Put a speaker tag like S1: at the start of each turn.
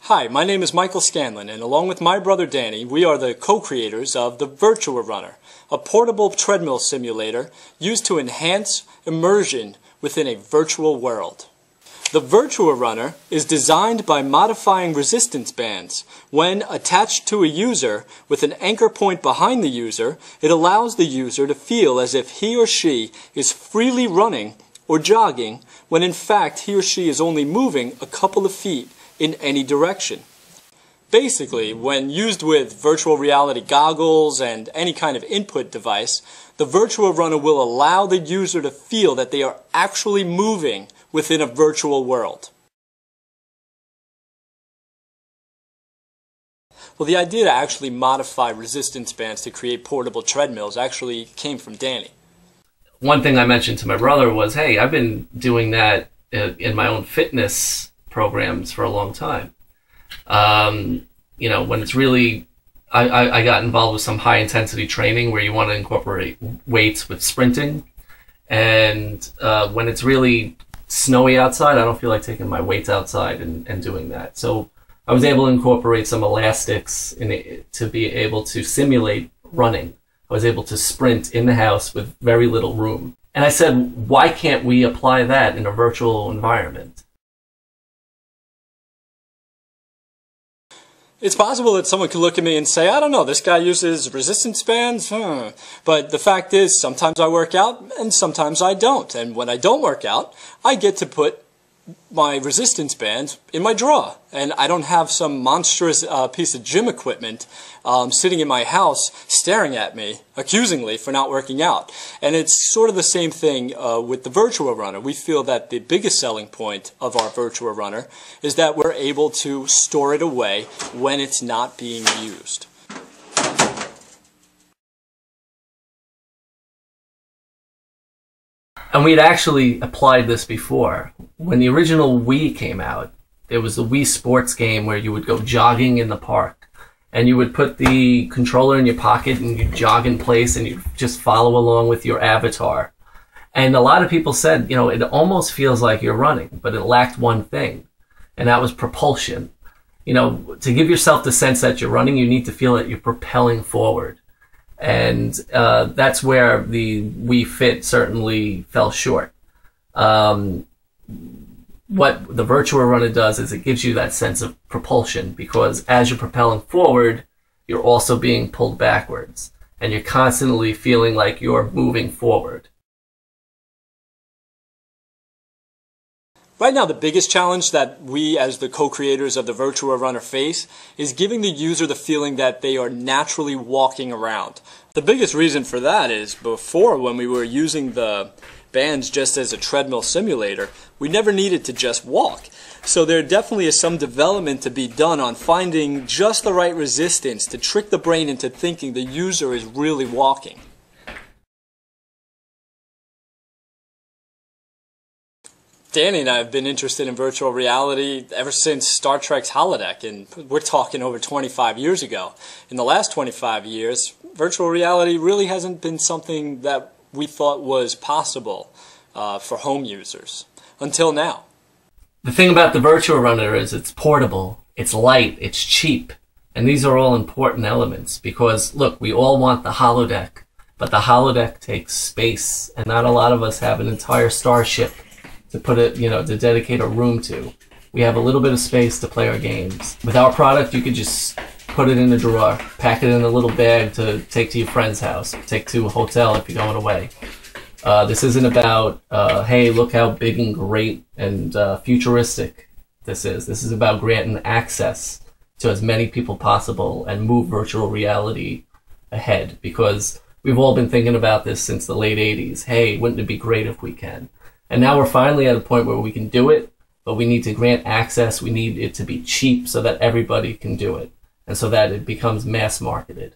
S1: Hi, my name is Michael Scanlon, and along with my brother Danny, we are the co-creators of the Virtua-Runna, a portable treadmill simulator used to enhance immersion within a virtual world. The Virtua-Runna is designed by modifying resistance bands. When attached to a user with an anchor point behind the user, it allows the user to feel as if he or she is freely running or jogging when in fact he or she is only moving a couple of feet in any direction. Basically, when used with virtual reality goggles and any kind of input device, the Virtua-Runna will allow the user to feel that they are actually moving within a virtual world. Well, the idea to actually modify resistance bands to create portable treadmills actually came from Danny.
S2: One thing I mentioned to my brother was, hey, I've been doing that in my own fitness programs for a long time. You know, when it's really, I got involved with some high intensity training where you want to incorporate weights with sprinting. And when it's really snowy outside, I don't feel like taking my weights outside and doing that. So I was able to incorporate some elastics to be able to simulate running. I was able to sprint in the house with very little room. And I said, why can't we apply that in a virtual environment?
S1: It's possible that someone could look at me and say, I don't know, this guy uses resistance bands, But the fact is, sometimes I work out and sometimes I don't. And when I don't work out, I get to put my resistance band in my drawer. And I don't have some monstrous piece of gym equipment sitting in my house staring at me accusingly for not working out. And it's sort of the same thing with the Virtua-Runna. We feel that the biggest selling point of our Virtua-Runna is that we're able to store it away when it's not being used.
S2: And we'd actually applied this before. When the original Wii came out, there was the Wii Sports game where you would go jogging in the park. And you would put the controller in your pocket and you'd jog in place and you'd just follow along with your avatar. And a lot of people said, you know, it almost feels like you're running, but it lacked one thing. And that was propulsion. You know, to give yourself the sense that you're running, you need to feel that you're propelling forward. And that's where the Wii Fit certainly fell short. What the Virtua-Runna does is it gives you that sense of propulsion, because as you're propelling forward, you're also being pulled backwards, and you're constantly feeling like you're moving forward.
S1: Right now, the biggest challenge that we as the co-creators of the Virtua-Runna face is giving the user the feeling that they are naturally walking around. The biggest reason for that is before, when we were using the bands just as a treadmill simulator, we never needed to just walk. So there definitely is some development to be done on finding just the right resistance to trick the brain into thinking the user is really walking. Danny and I have been interested in virtual reality ever since Star Trek's holodeck, and we're talking over 25 years ago. In the last 25 years, virtual reality really hasn't been something that we thought was possible for home users, until now.
S2: The thing about the Virtua-Runna is it's portable, it's light, it's cheap, and these are all important elements because, look, we all want the holodeck, but the holodeck takes space, and not a lot of us have an entire starship to put it, you know, to dedicate a room to. We have a little bit of space to play our games. With our product, you could just put it in a drawer, pack it in a little bag to take to your friend's house, take to a hotel if you're going away. This isn't about, hey, look how big and great and futuristic this is. This is about granting access to as many people possible and move virtual reality ahead, because we've all been thinking about this since the late 80s. Hey, wouldn't it be great if we can? And now we're finally at a point where we can do it, but we need to grant access. We need it to be cheap so that everybody can do it, and so that it becomes mass marketed.